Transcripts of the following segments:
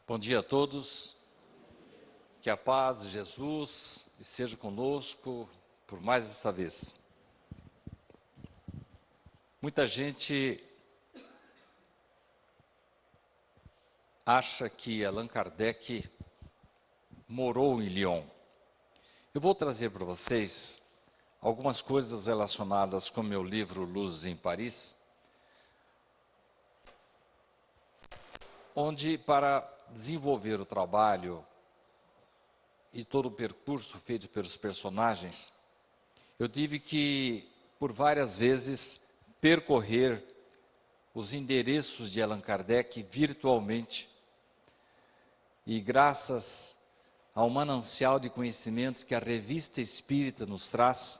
Bom dia a todos, que a paz de Jesus esteja conosco por mais esta vez. Muita gente acha que Allan Kardec morou em Lyon. Eu vou trazer para vocês algumas coisas relacionadas com meu livro Luzes em Paris, onde para desenvolver o trabalho e todo o percurso feito pelos personagens, eu tive que, por várias vezes, percorrer os endereços de Allan Kardec virtualmente. E graças ao manancial de conhecimentos que a Revista Espírita nos traz,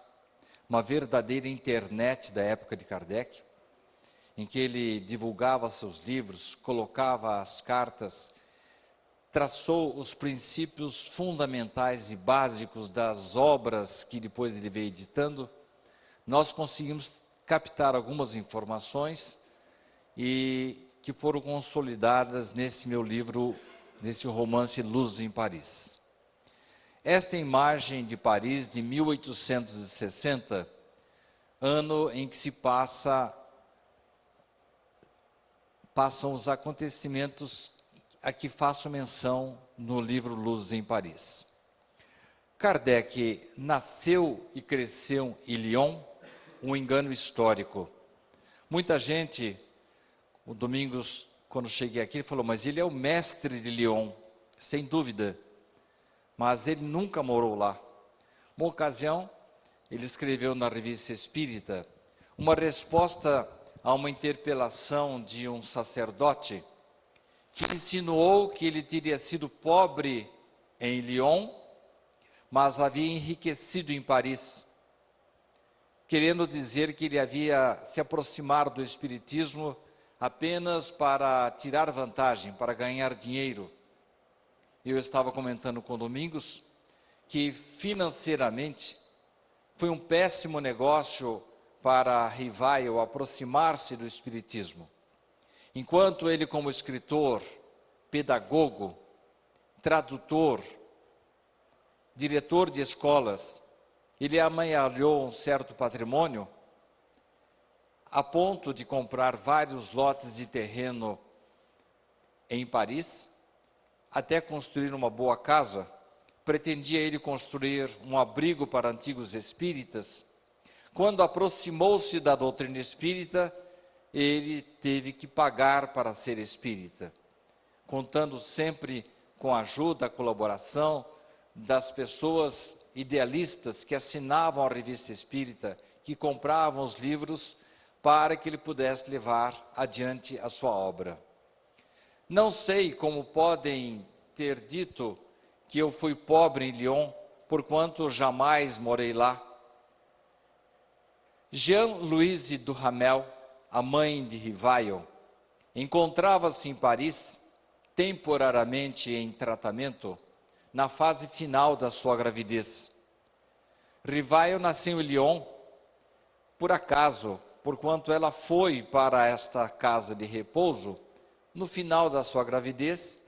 uma verdadeira internet da época de Kardec, em que ele divulgava seus livros, colocava as cartas, traçou os princípios fundamentais e básicos das obras que depois ele veio editando, nós conseguimos captar algumas informações e que foram consolidadas nesse meu livro, nesse romance Luzes em Paris. Esta imagem de Paris de 1860, ano em que se passam os acontecimentos a que faço menção no livro Luzes em Paris. Kardec nasceu e cresceu em Lyon, um engano histórico. Muita gente, o Domingos, quando cheguei aqui, ele falou, mas ele é o mestre de Lyon, sem dúvida, mas ele nunca morou lá. Uma ocasião, ele escreveu na Revista Espírita uma resposta a uma interpelação de um sacerdote que insinuou que ele teria sido pobre em Lyon, mas havia enriquecido em Paris, querendo dizer que ele havia se aproximado do Espiritismo apenas para tirar vantagem, para ganhar dinheiro. Eu estava comentando com Domingos que financeiramente foi um péssimo negócio para Rivail aproximar-se do Espiritismo. Enquanto ele, como escritor, pedagogo, tradutor, diretor de escolas, ele amealhou um certo patrimônio, a ponto de comprar vários lotes de terreno em Paris, até construir uma boa casa. Pretendia ele construir um abrigo para antigos espíritas. Quando aproximou-se da doutrina espírita, ele teve que pagar para ser espírita, contando sempre com a ajuda, a colaboração das pessoas idealistas que assinavam a Revista Espírita, que compravam os livros para que ele pudesse levar adiante a sua obra. Não sei como podem ter dito que eu fui pobre em Lyon, porquanto jamais morei lá. Jean-Louise Duhamel, a mãe de Rivail, encontrava-se em Paris, temporariamente em tratamento, na fase final da sua gravidez. Rivail nasceu em Lyon, por acaso, porquanto ela foi para esta casa de repouso, no final da sua gravidez.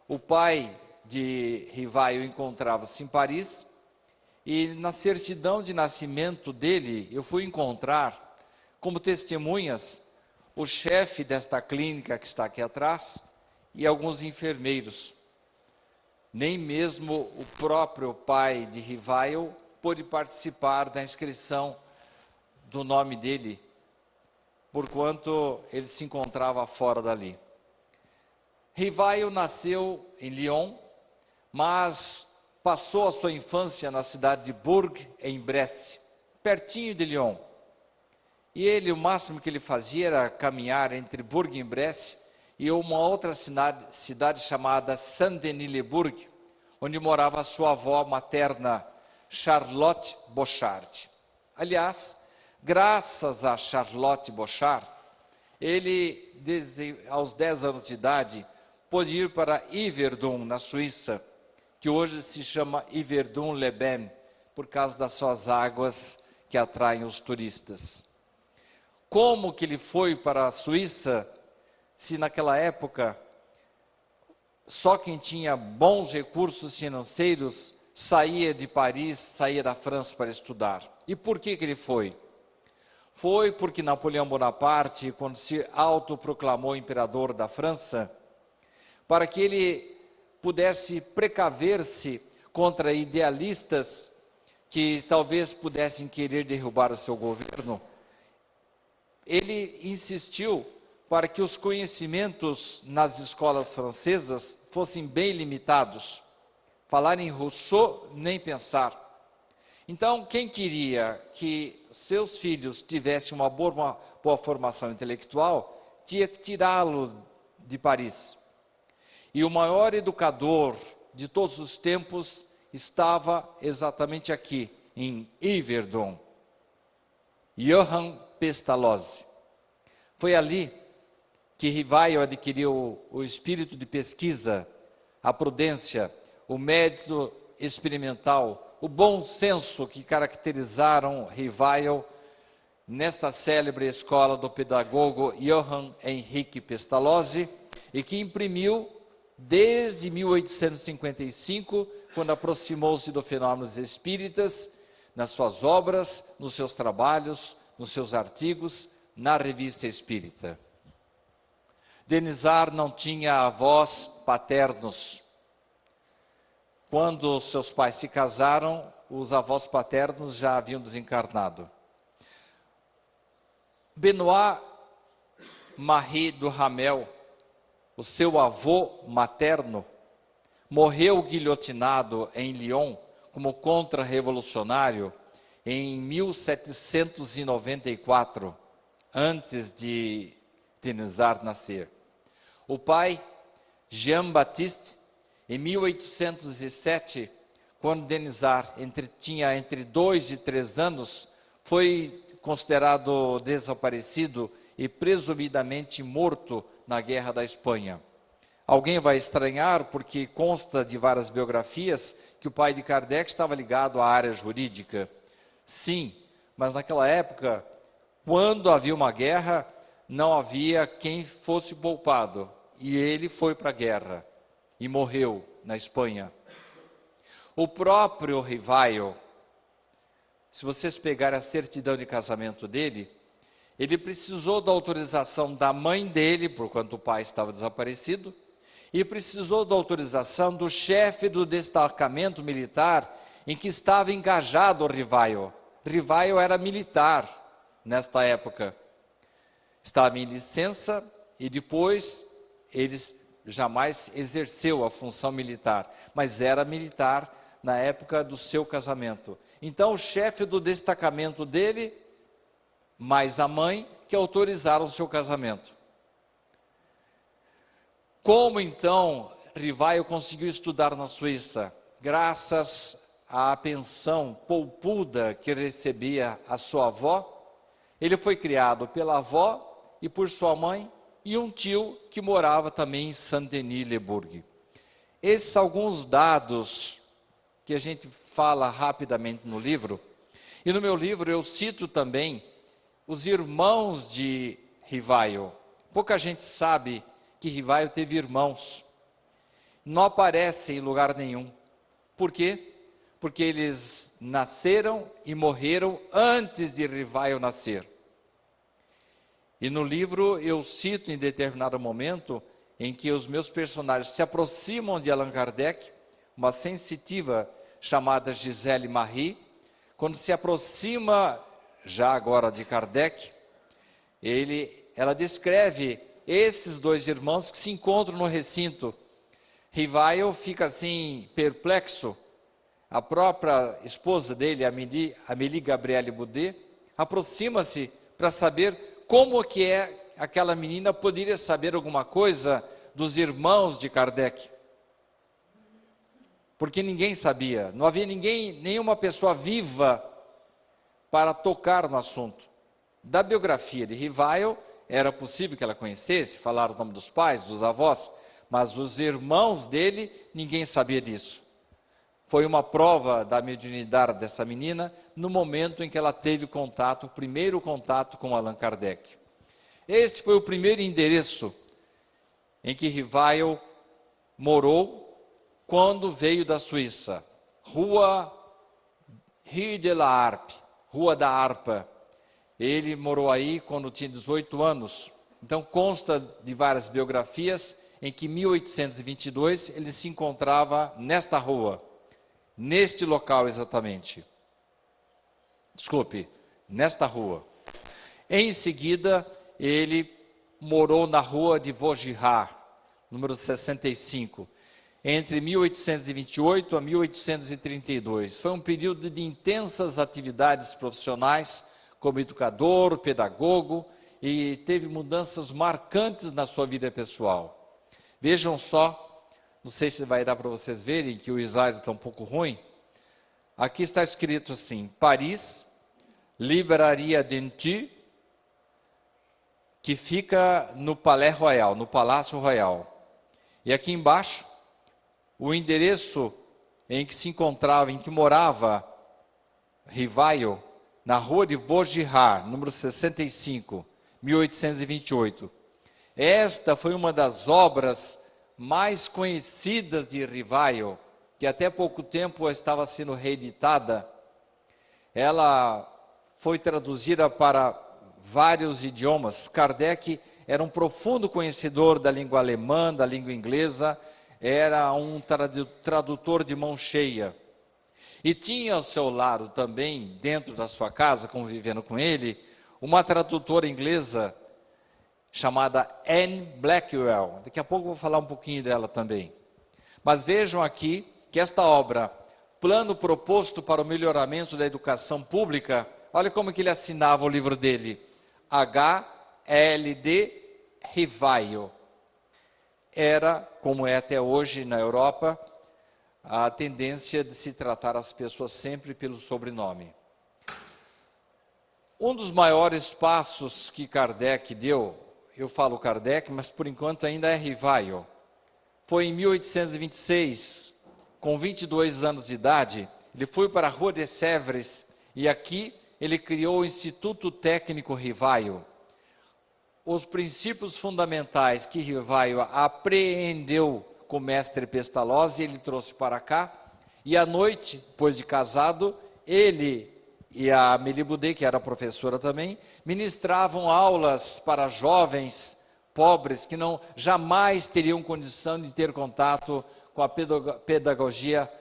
O pai de Rivail encontrava-se em Paris, e na certidão de nascimento dele, eu fui encontrar como testemunhas o chefe desta clínica que está aqui atrás e alguns enfermeiros. Nem mesmo o próprio pai de Rivail pôde participar da inscrição do nome dele, porquanto ele se encontrava fora dali. Rivail nasceu em Lyon, mas passou a sua infância na cidade de Bourg, em Bresse, pertinho de Lyon. E ele, o máximo que ele fazia era caminhar entre Bourg e Bresse e uma outra cidade chamada Saint-Denis-le-Bourg, onde morava a sua avó materna, Charlotte Bochart. Aliás, graças a Charlotte Bochart, ele, aos 10 anos de idade, pôde ir para Yverdon, na Suíça, que hoje se chama Yverdon-les-Bains, por causa das suas águas que atraem os turistas. Como que ele foi para a Suíça, se naquela época só quem tinha bons recursos financeiros saía de Paris, saía da França para estudar. E por que ele foi? Foi porque Napoleão Bonaparte, quando se autoproclamou imperador da França, para que ele pudesse precaver-se contra idealistas que talvez pudessem querer derrubar o seu governo, ele insistiu para que os conhecimentos nas escolas francesas fossem bem limitados. Falar em Rousseau, nem pensar. Então, quem queria que seus filhos tivessem uma boa formação intelectual, tinha que tirá-lo de Paris. E o maior educador de todos os tempos estava exatamente aqui, em Yverdon, Johann Pestalozzi. Foi ali que Rivaio adquiriu o espírito de pesquisa, a prudência, o método experimental, o bom senso que caracterizaram Rivaio nesta célebre escola do pedagogo Johann Henrique Pestalozzi, e que imprimiu desde 1855, quando aproximou-se do fenômeno espíritas, nas suas obras, nos seus trabalhos, nos seus artigos, na Revista Espírita. Denizar não tinha avós paternos. Quando seus pais se casaram, os avós paternos já haviam desencarnado. Benoît Marie Duhamel, o seu avô materno, morreu guilhotinado em Lyon como contra-revolucionário em 1794, antes de Denizar nascer. O pai, Jean-Baptiste, em 1807, quando Denizar tinha entre 2 e 3 anos, foi considerado desaparecido e presumidamente morto na Guerra da Espanha. Alguém vai estranhar, porque consta de várias biografias que o pai de Kardec estava ligado à área jurídica. Sim, mas naquela época, quando havia uma guerra, não havia quem fosse poupado. E ele foi para a guerra e morreu na Espanha. O próprio Rivaio, se vocês pegarem a certidão de casamento dele, ele precisou da autorização da mãe dele, porquanto o pai estava desaparecido, e precisou da autorização do chefe do destacamento militar em que estava engajado o Rivaio. Rivaio era militar nesta época. Estava em licença e depois ele jamais exerceu a função militar, mas era militar na época do seu casamento. Então o chefe do destacamento dele, mais a mãe, que autorizaram o seu casamento. Como então Rivaio conseguiu estudar na Suíça? Graças à pensão poupuda que recebia a sua avó. Ele foi criado pela avó e por sua mãe e um tio que morava também em Saint-Denis-le-Bourg. Esses são alguns dados que a gente fala rapidamente no livro. E no meu livro eu cito também os irmãos de Rivaio. Pouca gente sabe que Rivaio teve irmãos. Não aparecem em lugar nenhum. Por quê? Porque eles nasceram e morreram antes de Rivaio nascer. E no livro eu cito em determinado momento em que os meus personagens se aproximam de Allan Kardec, uma sensitiva chamada Gisele Marie, quando se aproxima já agora de Kardec, ela descreve esses dois irmãos que se encontram no recinto. Rivaio fica assim perplexo. A própria esposa dele, Amélie Gabrielle Boudet, aproxima-se para saber como que aquela menina poderia saber alguma coisa dos irmãos de Kardec. Porque ninguém sabia, não havia nenhuma pessoa viva para tocar no assunto. Da biografia de Rivaio, era possível que ela conhecesse, falar o nome dos pais, dos avós, mas os irmãos dele, ninguém sabia disso. Foi uma prova da mediunidade dessa menina, no momento em que ela teve contato, o primeiro contato com Allan Kardec. Este foi o primeiro endereço em que Rivaio morou quando veio da Suíça. Rue de la Harpe, Rua da Harpa. Ele morou aí quando tinha 18 anos. Então consta de várias biografias em que em 1822 ele se encontrava nesta rua, neste local exatamente. Desculpe, nesta rua. Em seguida, ele morou na rua de Vaugirard, número 65, entre 1828 a 1832. Foi um período de intensas atividades profissionais, como educador, pedagogo, e teve mudanças marcantes na sua vida pessoal. Vejam só, não sei se vai dar para vocês verem, que o slide está um pouco ruim. Aqui está escrito assim, Paris, Livraria Dentu, que fica no Palais Royal, no Palácio Royal. E aqui embaixo, o endereço em que se encontrava, em que morava Rivaio, na rua de Vaugirard, número 65, 1828. Esta foi uma das obras mais conhecidas de Rivaio, que até pouco tempo estava sendo reeditada. Ela foi traduzida para vários idiomas. Kardec era um profundo conhecedor da língua alemã, da língua inglesa, era um tradutor de mão cheia. E tinha ao seu lado também, dentro da sua casa, convivendo com ele, uma tradutora inglesa chamada Anne Blackwell. Daqui a pouco eu vou falar um pouquinho dela também. Mas vejam aqui que esta obra, Plano Proposto para o Melhoramento da Educação Pública, olha como que ele assinava o livro dele, H.L.D. Rivaio. Era, como é até hoje na Europa, a tendência de se tratar as pessoas sempre pelo sobrenome. Um dos maiores passos que Kardec deu, eu falo Kardec, mas por enquanto ainda é Rivaio, foi em 1826, com 22 anos de idade, ele foi para a Rua de Sèvres e aqui ele criou o Instituto Técnico Rivaio. Os princípios fundamentais que Rivaio apreendeu com o mestre Pestalozzi, ele trouxe para cá, e à noite, depois de casado, ele e a Amélie Boudet, que era professora também, ministravam aulas para jovens pobres que não jamais teriam condição de ter contato com a pedagogia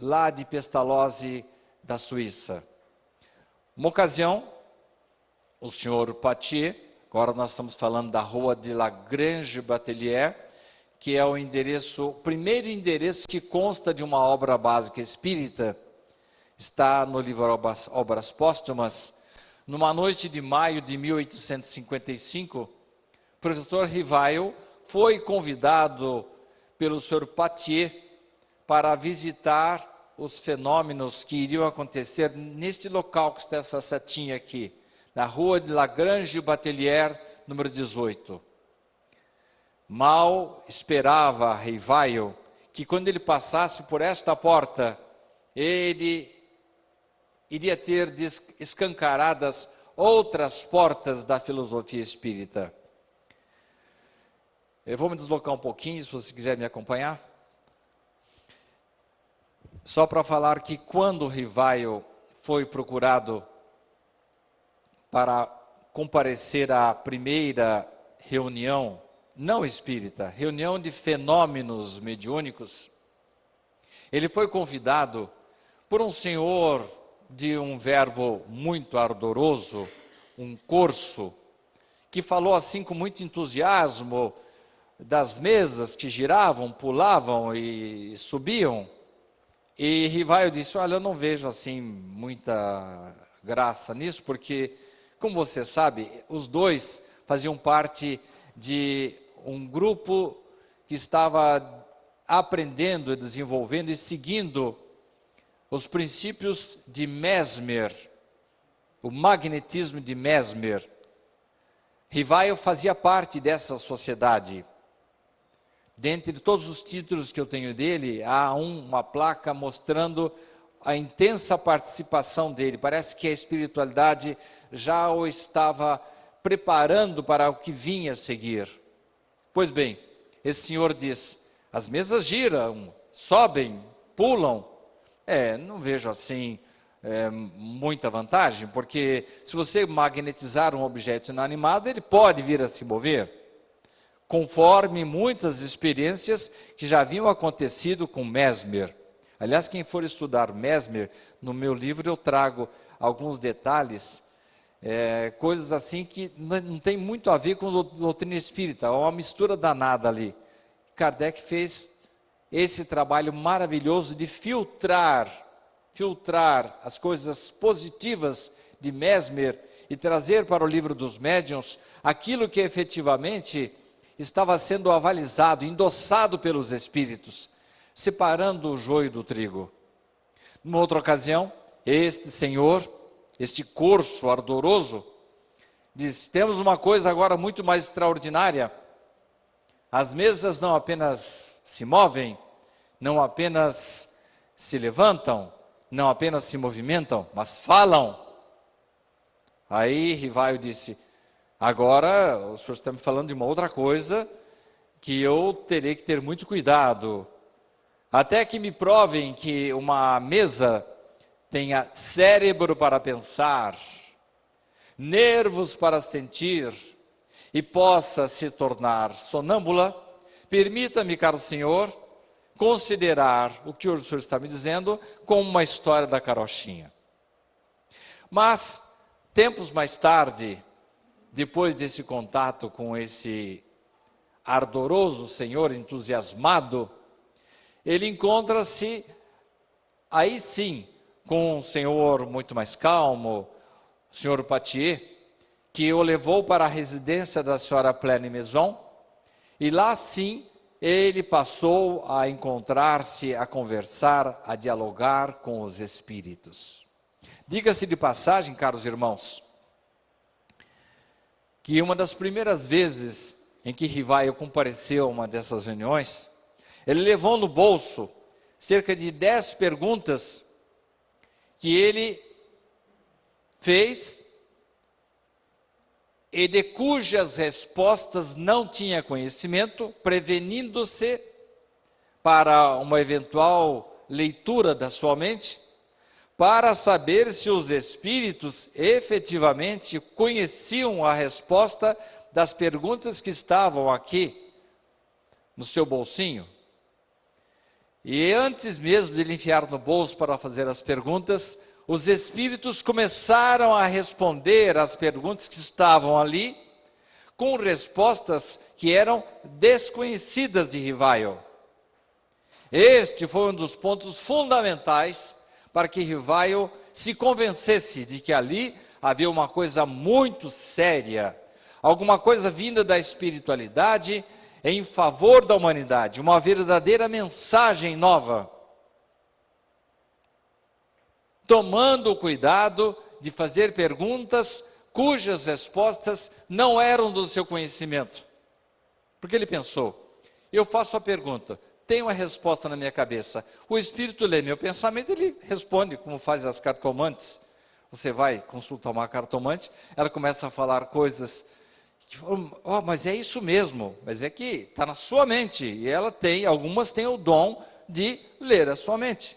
lá de Pestalozzi, da Suíça. Uma ocasião, o senhor Patier, agora nós estamos falando da Rua de la Grange Batelier, que é o primeiro endereço que consta de uma obra básica espírita, está no livro Obras Póstumas. Numa noite de maio de 1855, o professor Rivaio foi convidado pelo senhor Patier para visitar os fenômenos que iriam acontecer neste local que está essa setinha aqui, na Rua de la Grange Batelier, número 18. Mal esperava Rivaio que quando ele passasse por esta porta, ele iria ter escancaradas outras portas da filosofia espírita. Eu vou me deslocar um pouquinho, se você quiser me acompanhar. Só para falar que quando Rivaio foi procurado para comparecer à primeira reunião, não espírita, reunião de fenômenos mediúnicos, ele foi convidado por um senhor de um verbo muito ardoroso, um corso, que falou assim com muito entusiasmo das mesas que giravam, pulavam e subiam. E Rivaio disse, olha, eu não vejo assim muita graça nisso, porque, como você sabe, os dois faziam parte de um grupo que estava aprendendo, desenvolvendo e seguindo os princípios de Mesmer, o magnetismo de Mesmer. Rivaio fazia parte dessa sociedade. Dentre todos os títulos que eu tenho dele, há uma placa mostrando a intensa participação dele. Parece que a espiritualidade já o estava preparando para o que vinha a seguir. Pois bem, esse senhor diz, As mesas giram, sobem, pulam. Não vejo assim muita vantagem, porque se você magnetizar um objeto inanimado, ele pode vir a se mover, conforme muitas experiências que já haviam acontecido com Mesmer. Aliás, quem for estudar Mesmer, no meu livro eu trago alguns detalhes, coisas assim que não tem muito a ver com doutrina espírita, é uma mistura danada ali. Kardec fez esse trabalho maravilhoso de filtrar as coisas positivas de Mesmer e trazer para o livro dos médiuns aquilo que efetivamente estava sendo avalizado, endossado pelos espíritos, separando o joio do trigo. Numa outra ocasião, este senhor, este corso ardoroso, diz: temos uma coisa agora muito mais extraordinária. As mesas não apenas se movem, não apenas se levantam, não apenas se movimentam, mas falam. Aí Rivaio disse: agora o senhor está me falando de uma outra coisa que eu terei que ter muito cuidado. Até que me provem que uma mesa tenha cérebro para pensar, nervos para sentir e possa se tornar sonâmbula, permita-me, caro senhor, considerar o que o senhor está me dizendo como uma história da carochinha. Mas, tempos mais tarde, depois desse contato com esse ardoroso senhor entusiasmado, ele encontra-se, aí sim, com um senhor muito mais calmo, o senhor Patier, que o levou para a residência da senhora Pleine Maison, e lá sim ele passou a encontrar-se, a conversar, a dialogar com os espíritos. Diga-se de passagem, caros irmãos, que uma das primeiras vezes em que Rivaio compareceu a uma dessas reuniões, ele levou no bolso cerca de 10 perguntas que ele fez e de cujas respostas não tinha conhecimento, prevenindo-se para uma eventual leitura da sua mente, para saber se os espíritos efetivamente conheciam a resposta das perguntas que estavam aqui no seu bolsinho. E antes mesmo de ele enfiar no bolso para fazer as perguntas, os espíritos começaram a responder às perguntas que estavam ali, com respostas que eram desconhecidas de Rivaio. Este foi um dos pontos fundamentais para que Rivaio se convencesse de que ali havia uma coisa muito séria, alguma coisa vinda da espiritualidade em favor da humanidade, uma verdadeira mensagem nova. Tomando o cuidado de fazer perguntas cujas respostas não eram do seu conhecimento. Porque ele pensou: eu faço a pergunta, tenho a resposta na minha cabeça, o Espírito lê meu pensamento, ele responde, como fazem as cartomantes. Você vai consultar uma cartomante, ela começa a falar coisas que falam: oh, mas é isso mesmo, mas é que está na sua mente, e algumas têm o dom de ler a sua mente.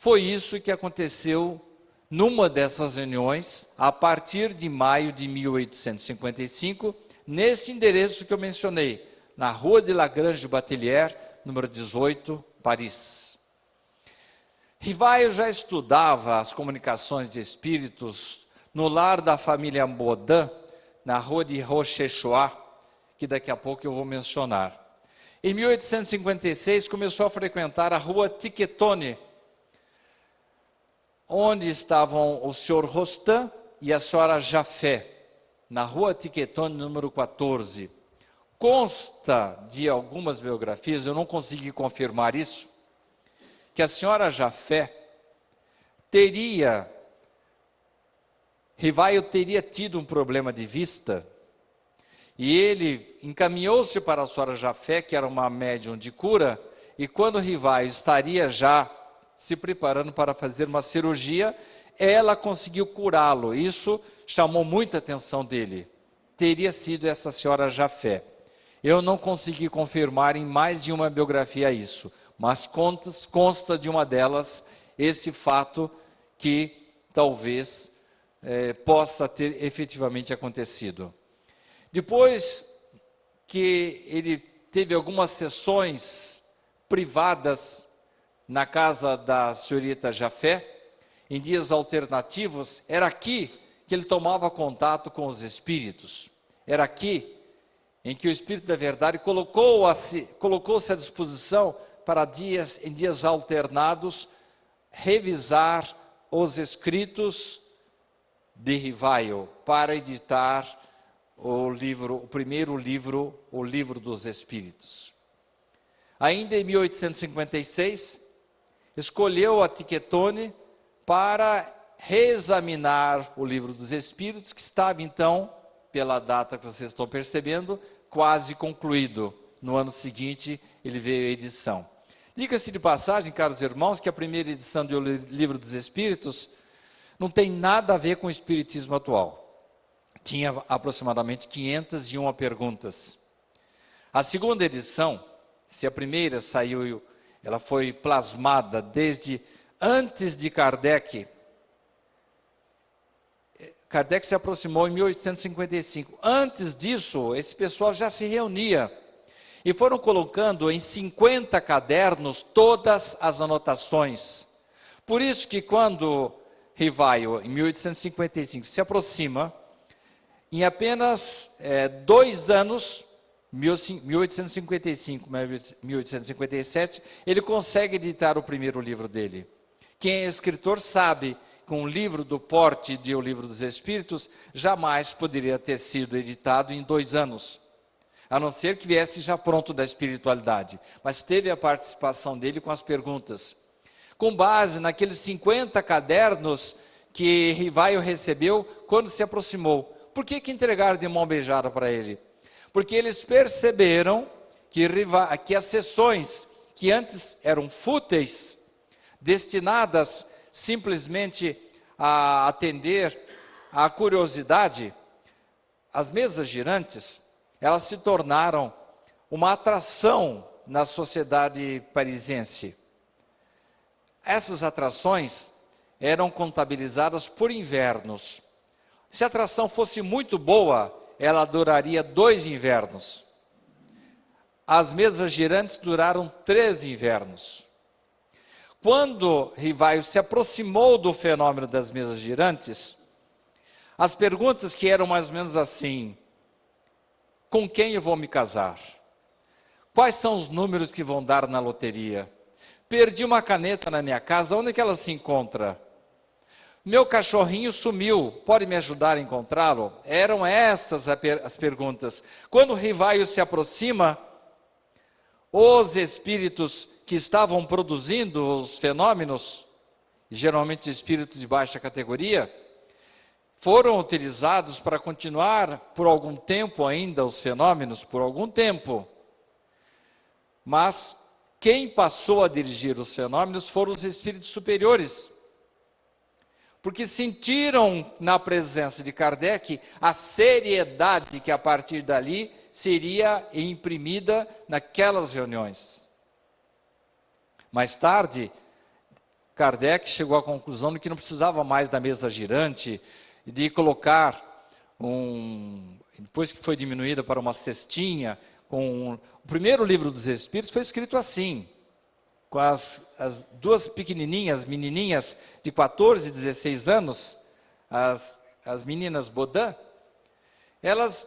Foi isso que aconteceu numa dessas reuniões, a partir de maio de 1855, nesse endereço que eu mencionei, na Rua de Lagrange de Batellière, número 18, Paris. Rivaio já estudava as comunicações de espíritos no lar da família Baudin, na Rua de Rochechouart, que daqui a pouco eu vou mencionar. Em 1856, começou a frequentar a Rua Tiquetone, onde estavam o senhor Rostand e a senhora Jaffé, na Rua Tiquetone, número 14. Consta de algumas biografias, eu não consegui confirmar isso, que a senhora Jaffé Rivaio teria tido um problema de vista, e ele encaminhou-se para a senhora Jaffé, que era uma médium de cura, e quando Rivaio estaria já se preparando para fazer uma cirurgia, ela conseguiu curá-lo. Isso chamou muita atenção dele. Teria sido essa senhora Jaffé. Eu não consegui confirmar em mais de uma biografia isso, mas consta de uma delas esse fato que talvez possa ter efetivamente acontecido. Depois que ele teve algumas sessões privadas na casa da senhorita Jafé, em dias alternativos, era aqui que ele tomava contato com os espíritos. Era aqui em que o Espírito da Verdade colocou-se à disposição para em dias alternados, revisar os escritos de Rivaio para editar o primeiro livro, o Livro dos Espíritos. Ainda em 1856, escolheu a Tiquetone para reexaminar o Livro dos Espíritos, que estava então, pela data que vocês estão percebendo, quase concluído. No ano seguinte, ele veio à edição. Diga-se de passagem, caros irmãos, que a primeira edição do Livro dos Espíritos não tem nada a ver com o espiritismo atual. Tinha aproximadamente 501 perguntas. A segunda edição, se a primeira saiu, ela foi plasmada desde antes de Kardec. Kardec se aproximou em 1855. Antes disso, esse pessoal já se reunia e foram colocando em 50 cadernos todas as anotações. Por isso que quando Rivaio, em 1855, se aproxima, em apenas 2 anos, 1855, 1857, ele consegue editar o primeiro livro dele. Quem é escritor sabe que um livro do porte de O Livro dos Espíritos jamais poderia ter sido editado em 2 anos, a não ser que viesse já pronto da espiritualidade. Mas teve a participação dele com as perguntas. Com base naqueles 50 cadernos que Rivaio recebeu quando se aproximou. Por que entregaram de mão beijada para ele? Porque eles perceberam que as sessões que antes eram fúteis, destinadas simplesmente a atender à curiosidade, as mesas girantes, elas se tornaram uma atração na sociedade parisiense. Essas atrações eram contabilizadas por invernos. Se a atração fosse muito boa, ela duraria 2 invernos. As mesas girantes duraram 3 invernos. Quando Rivaio se aproximou do fenômeno das mesas girantes, as perguntas que eram mais ou menos assim: com quem eu vou me casar? Quais são os números que vão dar na loteria? Perdi uma caneta na minha casa, onde é que ela se encontra? Meu cachorrinho sumiu, pode me ajudar a encontrá-lo? Eram estas as perguntas. Quando Rivaio se aproxima, os espíritos que estavam produzindo os fenômenos, geralmente espíritos de baixa categoria, foram utilizados para continuar por algum tempo ainda os fenômenos, por algum tempo. Mas quem passou a dirigir os fenômenos foram os espíritos superiores, porque sentiram na presença de Kardec a seriedade que a partir dali seria imprimida naquelas reuniões. Mais tarde, Kardec chegou à conclusão de que não precisava mais da mesa girante, de colocar depois que foi diminuída para uma cestinha, o primeiro Livro dos Espíritos foi escrito assim, com as 2 pequenininhas, menininhas de 14 e 16 anos, as meninas Baudin, elas,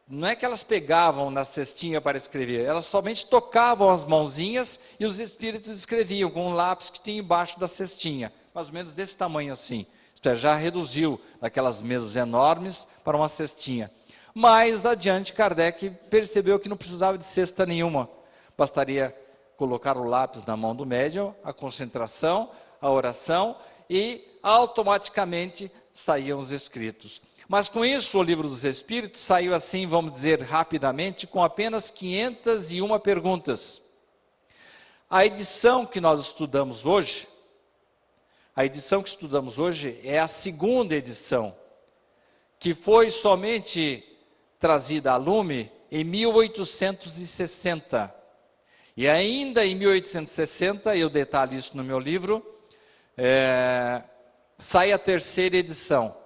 não é que elas pegavam na cestinha para escrever, elas somente tocavam as mãozinhas e os espíritos escreviam com um lápis que tinha embaixo da cestinha, mais ou menos desse tamanho assim. Isto é, já reduziu daquelas mesas enormes para uma cestinha. Mais adiante, Kardec percebeu que não precisava de cesta nenhuma, bastaria colocar o lápis na mão do médium, a concentração, a oração, e automaticamente saíam os escritos. Mas com isso, o Livro dos Espíritos saiu assim, vamos dizer rapidamente, com apenas 501 perguntas. A edição que nós estudamos hoje, é a segunda edição, que foi somente trazida a lume em 1860. E ainda em 1860, eu detalho isso no meu livro, sai a terceira edição,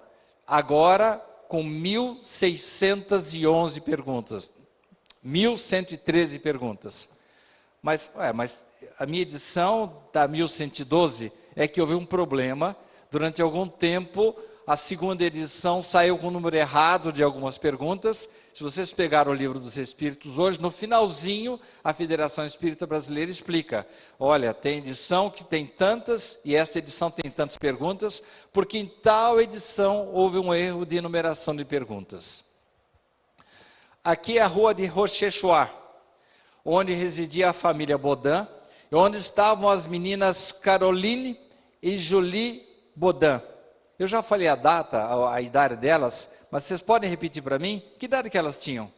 agora com 1.611 perguntas, 1.113 perguntas. Mas a minha edição da 1112 é que houve um problema. Durante algum tempo, a segunda edição saiu com o número errado de algumas perguntas. Se vocês pegaram o Livro dos Espíritos hoje, no finalzinho, a Federação Espírita Brasileira explica: olha, tem edição que tem tantas, e essa edição tem tantas perguntas, porque em tal edição houve um erro de numeração de perguntas. Aqui é a rua de Rochechouart, onde residia a família Baudin, e onde estavam as meninas Caroline e Julie Baudin. Eu já falei a data, a idade delas, mas vocês podem repetir para mim? Que idade que elas tinham?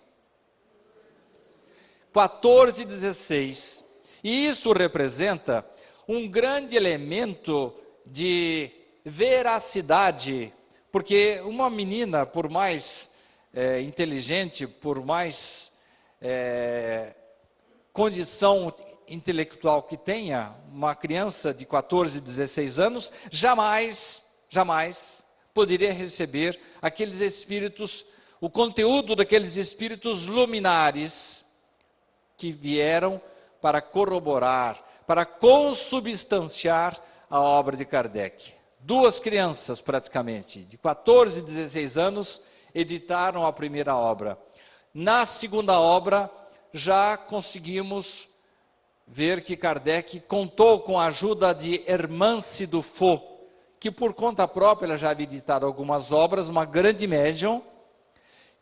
14 e 16. E isso representa um grande elemento de veracidade, porque uma menina, por mais inteligente, por mais condição intelectual que tenha, uma criança de 14, 16 anos, jamais poderia receber aqueles espíritos, o conteúdo daqueles espíritos luminares que vieram para corroborar, para consubstanciar a obra de Kardec. Duas crianças, praticamente, de 14 e 16 anos, editaram a primeira obra. Na segunda obra, já conseguimos ver que Kardec contou com a ajuda de Hermance Dufault, que por conta própria ela já havia editado algumas obras, uma grande médium,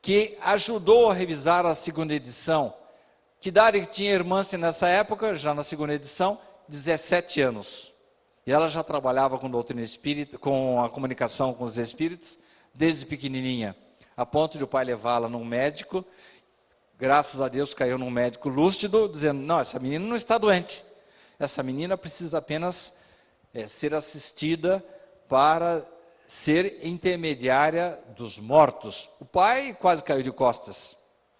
que ajudou a revisar a segunda edição. Que idade que tinha Hermance nessa época, já na segunda edição? 17 anos. E ela já trabalhava com doutrina espírita, com a comunicação com os espíritos, desde pequenininha, a ponto de o pai levá-la num médico. Graças a Deus caiu num médico lúcido, dizendo: não, essa menina não está doente. Essa menina precisa apenas ser assistida para ser intermediária dos mortos. O pai quase caiu de costas.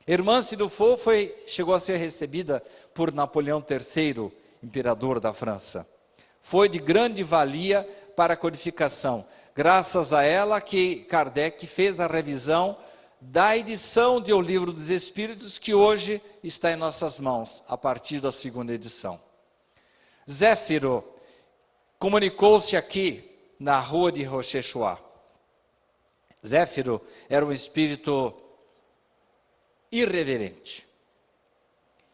Hermance Dufault chegou a ser recebida por Napoleão III, imperador da França. Foi de grande valia para a codificação. Graças a ela que Kardec fez a revisão da edição de O Livro dos Espíritos, que hoje está em nossas mãos, a partir da segunda edição. Zéfiro comunicou-se aqui na rua de Rochechouart. Zéfiro era um espírito irreverente.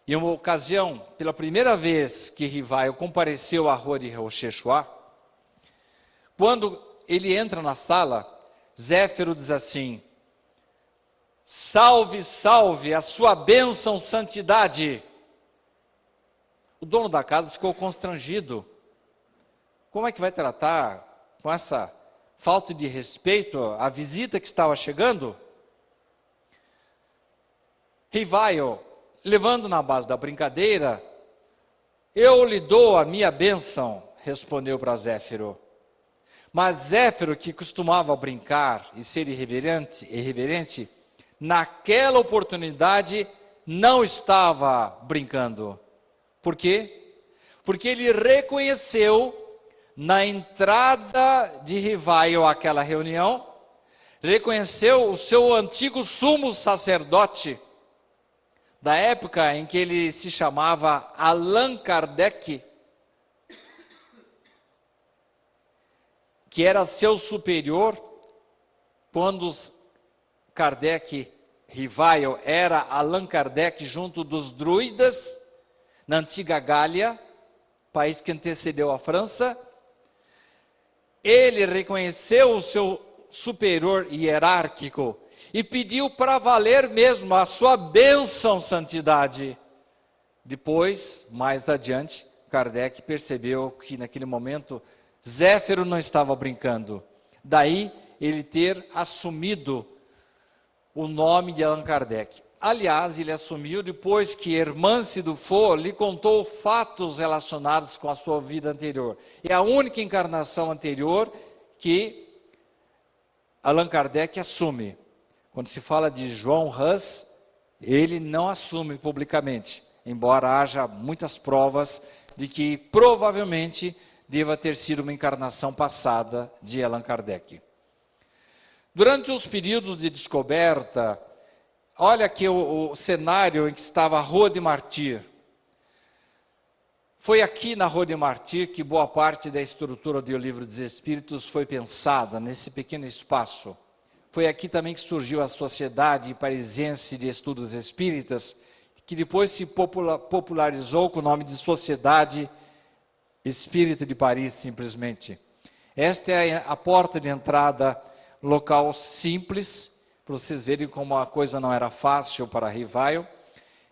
Em uma ocasião, pela primeira vez que Rivaio compareceu à rua de Rochechouart, quando ele entra na sala, Zéfiro diz assim: salve, salve, a sua bênção, santidade. O dono da casa ficou constrangido. Como é que vai tratar com essa falta de respeito a visita que estava chegando? Rivaio, levando na base da brincadeira: eu lhe dou a minha bênção, respondeu para Zéfiro. Mas Zéfiro, que costumava brincar e ser irreverente, naquela oportunidade não estava brincando. Por quê? Porque ele reconheceu na entrada de Rivaio àquela reunião, reconheceu o seu antigo sumo sacerdote, da época em que ele se chamava Allan Kardec, que era seu superior, quando Rivaio era Allan Kardec junto dos druidas, na antiga Gália, país que antecedeu a França. Ele reconheceu o seu superior hierárquico e pediu para valer mesmo a sua bênção, santidade. Depois, mais adiante, Kardec percebeu que naquele momento Zéfiro não estava brincando. Daí ele ter assumido o nome de Allan Kardec. Aliás, ele assumiu depois que Hermance Dufault lhe contou fatos relacionados com a sua vida anterior. É a única encarnação anterior que Allan Kardec assume. Quando se fala de João Hus, ele não assume publicamente, embora haja muitas provas de que provavelmente deva ter sido uma encarnação passada de Allan Kardec. Durante os períodos de descoberta, olha aqui o cenário em que estava a Rua de Martir. Foi aqui na Rua de Martir que boa parte da estrutura do Livro dos Espíritos foi pensada, nesse pequeno espaço. Foi aqui também que surgiu a Sociedade Parisiense de Estudos Espíritas, que depois se popularizou com o nome de Sociedade Espírita de Paris, simplesmente. Esta é a porta de entrada, local simples, para vocês verem como a coisa não era fácil para Rivaio.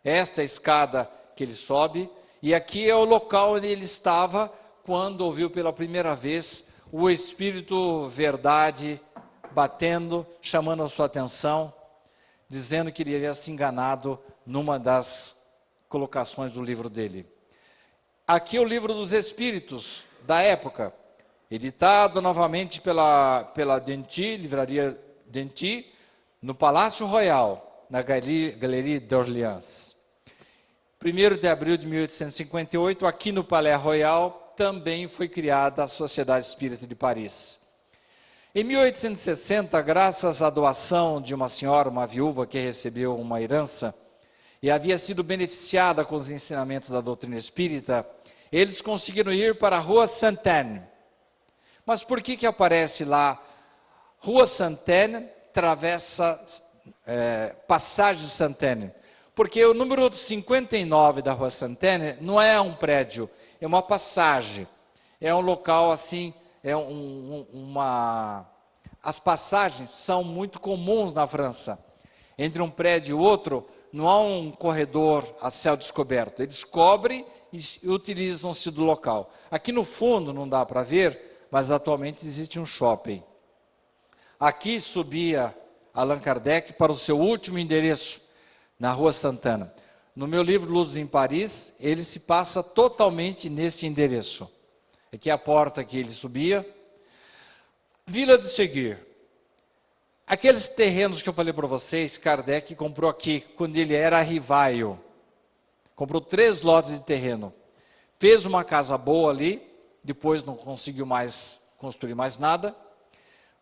Esta é a escada que ele sobe, e aqui é o local onde ele estava quando ouviu pela primeira vez o Espírito Verdade batendo, chamando a sua atenção, dizendo que ele havia se enganado numa das colocações do livro dele. Aqui é o Livro dos Espíritos, da época, editado novamente pela Denty, Livraria Denty, no Palácio Royal, na Galerie d'Orléans. 1º de abril de 1858, aqui no Palais Royal, também foi criada a Sociedade Espírita de Paris. Em 1860, graças à doação de uma senhora, uma viúva que recebeu uma herança, e havia sido beneficiada com os ensinamentos da doutrina espírita, eles conseguiram ir para a Rua Sainte-Anne. Mas por que aparece lá Rua Sainte-Anne, travessa Passagem Sainte-Anne? Porque o número 59 da Rua Sainte-Anne não é um prédio, é uma passagem. É um local assim, as passagens são muito comuns na França. Entre um prédio e outro, não há um corredor a céu descoberto. Eles cobrem e utilizam-se do local. Aqui no fundo não dá para ver, mas atualmente existe um shopping. Aqui subia Allan Kardec para o seu último endereço, na Rua Santana. No meu livro Luzes em Paris, ele se passa totalmente nesse endereço. Aqui é a porta que ele subia. Vila do Seguir. Aqueles terrenos que eu falei para vocês, Kardec comprou aqui, quando ele era Rivaio. Comprou 3 lotes de terreno. Fez uma casa boa ali, depois não conseguiu mais construir mais nada,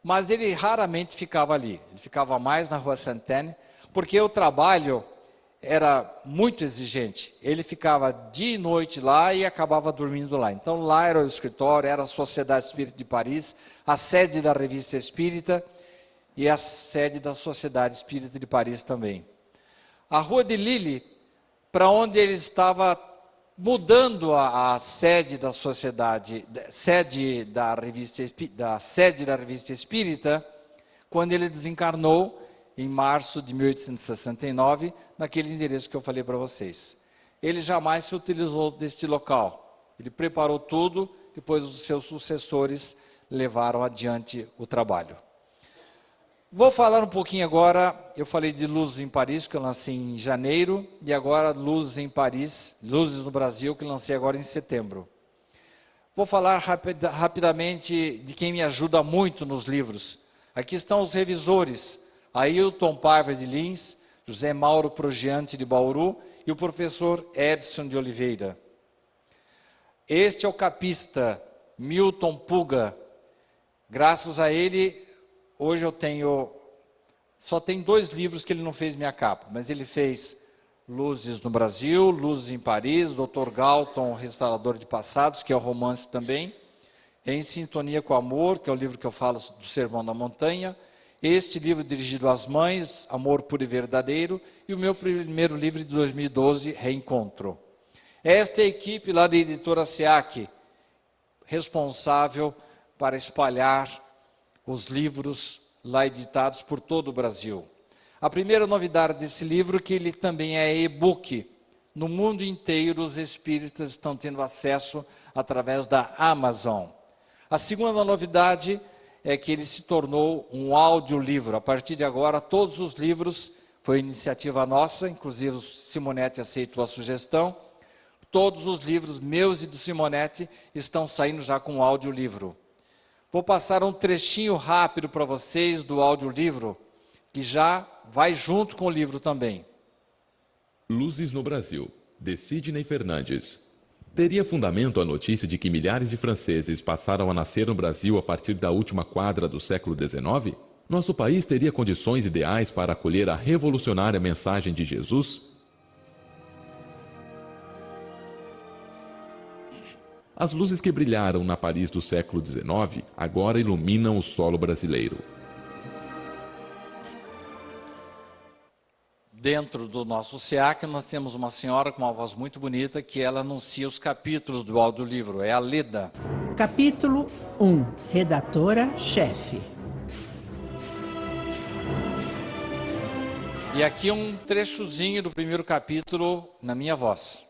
mas ele raramente ficava ali. Ele ficava mais na Rua Sainte-Anne, porque o trabalho era muito exigente. Ele ficava dia e noite lá e acabava dormindo lá. Então lá era o escritório, era a Sociedade Espírita de Paris, a sede da Revista Espírita e a sede da Sociedade Espírita de Paris também. A Rua de Lille, para onde ele estava mudando a sede da Sociedade, sede da Revista Espírita, quando ele desencarnou, em março de 1869, naquele endereço que eu falei para vocês. Ele jamais se utilizou deste local. Ele preparou tudo, depois os seus sucessores levaram adiante o trabalho. Vou falar um pouquinho agora, eu falei de Luzes em Paris, que eu lancei em janeiro, e agora Luzes em Paris, Luzes no Brasil, que lancei agora em setembro. Vou falar rapidamente de quem me ajuda muito nos livros. Aqui estão os revisores, Ailton Paiva de Lins, José Mauro Progiante de Bauru e o professor Edson de Oliveira. Este é o capista, Milton Puga. Graças a ele, hoje eu tenho, só tem 2 livros que ele não fez minha capa, mas ele fez Luzes no Brasil, Luzes em Paris, Dr. Galton, Restaurador de Passados, que é o romance também, Em Sintonia com o Amor, que é o livro que eu falo do Sermão da Montanha, este livro dirigido às mães, Amor Puro e Verdadeiro, e o meu primeiro livro de 2012, Reencontro. Esta é a equipe lá da editora SEAC, responsável para espalhar os livros lá editados por todo o Brasil. A primeira novidade desse livro é que ele também é e-book. No mundo inteiro, os espíritas estão tendo acesso através da Amazon. A segunda novidade é que ele se tornou um audiolivro. A partir de agora, todos os livros, foi iniciativa nossa, inclusive o Simonetti aceitou a sugestão, todos os livros meus e do Simonetti estão saindo já com audiolivro. Vou passar um trechinho rápido para vocês do audiolivro, que já vai junto com o livro também. Luzes no Brasil, de Sidney Fernandes. Teria fundamento a notícia de que milhares de franceses passaram a nascer no Brasil a partir da última quadra do século XIX? Nosso país teria condições ideais para acolher a revolucionária mensagem de Jesus? As luzes que brilharam na Paris do século XIX agora iluminam o solo brasileiro. Dentro do nosso SEAC, nós temos uma senhora com uma voz muito bonita que ela anuncia os capítulos do audiolivro, é a Leda. Capítulo 1. Redatora-chefe. E aqui um trechozinho do primeiro capítulo na minha voz.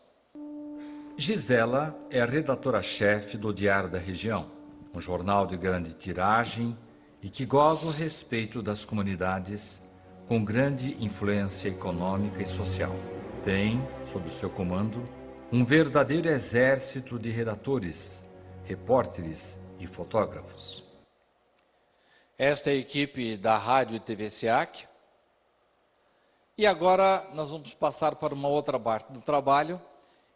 Gisela é a redatora-chefe do Diário da Região, um jornal de grande tiragem e que goza o respeito das comunidades com grande influência econômica e social. Tem, sob o seu comando, um verdadeiro exército de redatores, repórteres e fotógrafos. Esta é a equipe da Rádio e TV SEAC. E agora nós vamos passar para uma outra parte do trabalho,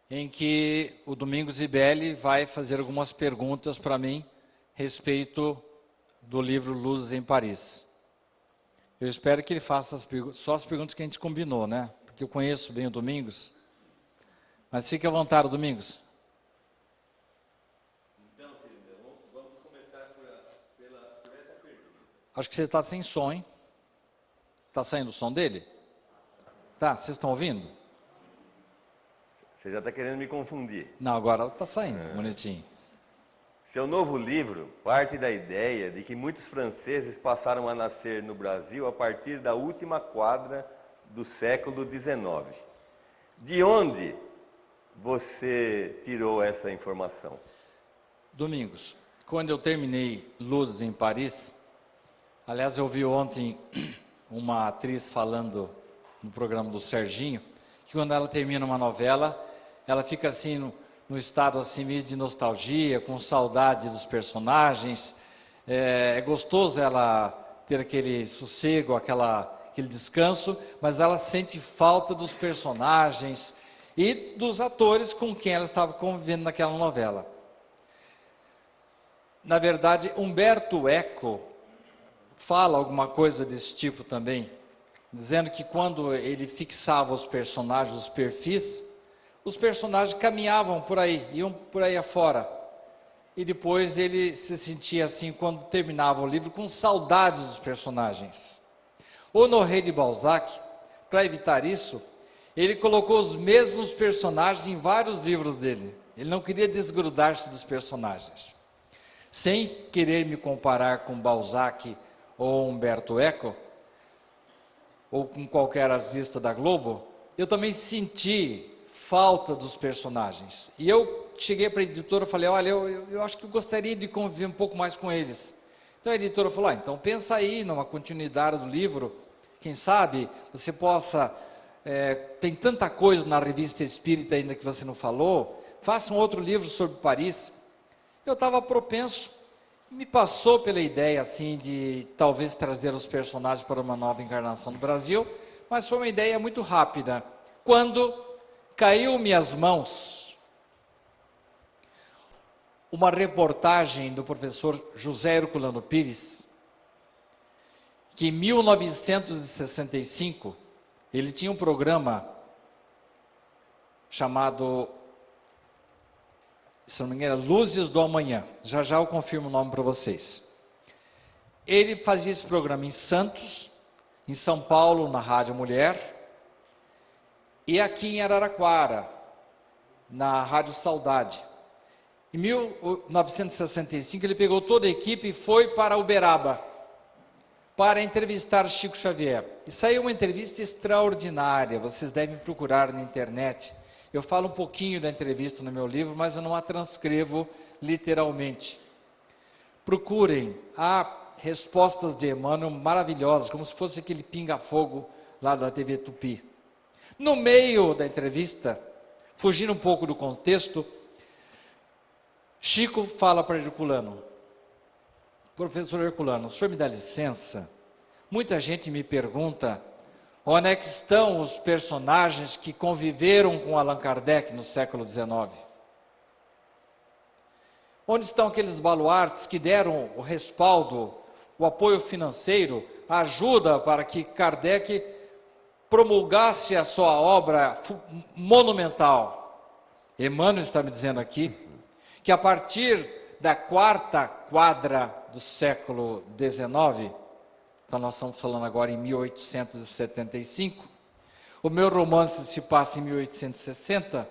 em que o Domingos Zibelli vai fazer algumas perguntas para mim a respeito do livro Luzes em Paris. Eu espero que ele faça só as perguntas que a gente combinou, né? Porque eu conheço bem o Domingos. Mas fique à vontade, Domingos. Então, Sidney, vamos começar por essa pergunta. Acho que você está sem som, hein? Está saindo o som dele? Tá, vocês estão ouvindo? Você já está querendo me confundir. Não, agora está saindo, bonitinho. Seu novo livro parte da ideia de que muitos franceses passaram a nascer no Brasil a partir da última quadra do século XIX. De onde você tirou essa informação? Domingos, quando eu terminei Luzes em Paris, aliás, eu vi ontem uma atriz falando no programa do Serginho, que quando ela termina uma novela, ela fica assim no estado assim meio de nostalgia, com saudade dos personagens. É gostoso ela ter aquele sossego, aquele descanso, mas ela sente falta dos personagens e dos atores com quem ela estava convivendo naquela novela. Na verdade, Umberto Eco fala alguma coisa desse tipo também, dizendo que quando ele fixava os personagens, os perfis, os personagens caminhavam por aí, iam por aí afora. E depois ele se sentia assim, quando terminava o livro, com saudades dos personagens. Honoré de Balzac, para evitar isso, ele colocou os mesmos personagens em vários livros dele. Ele não queria desgrudar-se dos personagens. Sem querer me comparar com Balzac ou Umberto Eco, ou com qualquer artista da Globo, eu também senti falta dos personagens. E eu cheguei para a editora e falei, olha, eu acho que eu gostaria de conviver um pouco mais com eles. Então a editora falou, então pensa aí numa continuidade do livro, quem sabe você possa, tem tanta coisa na Revista Espírita ainda que você não falou, faça um outro livro sobre Paris. Eu estava propenso, me passou pela ideia assim de talvez trazer os personagens para uma nova encarnação no Brasil, mas foi uma ideia muito rápida. Quando caiu-me às mãos uma reportagem do professor José Herculano Pires, que em 1965, ele tinha um programa chamado, se não me engano, Luzes do Amanhã. Já já eu confirmo o nome para vocês. Ele fazia esse programa em Santos, em São Paulo, na Rádio Mulher, e aqui em Araraquara, na Rádio Saudade. Em 1965, ele pegou toda a equipe e foi para Uberaba, para entrevistar Chico Xavier. E saiu uma entrevista extraordinária, vocês devem procurar na internet. Eu falo um pouquinho da entrevista no meu livro, mas eu não a transcrevo literalmente. Procurem, há respostas de Emmanuel maravilhosas, como se fosse aquele pinga-fogo lá da TV Tupi. No meio da entrevista, fugindo um pouco do contexto, Chico fala para Herculano, professor Herculano, o senhor me dá licença? Muita gente me pergunta Onde é que estão os personagens que conviveram com Allan Kardec no século XIX? Onde estão aqueles baluartes que deram o respaldo, o apoio financeiro, a ajuda para que Kardec promulgasse a sua obra monumental? Emmanuel está me dizendo aqui que a partir da quarta quadra do século XIX, então nós estamos falando agora em 1875, o meu romance se passa em 1860,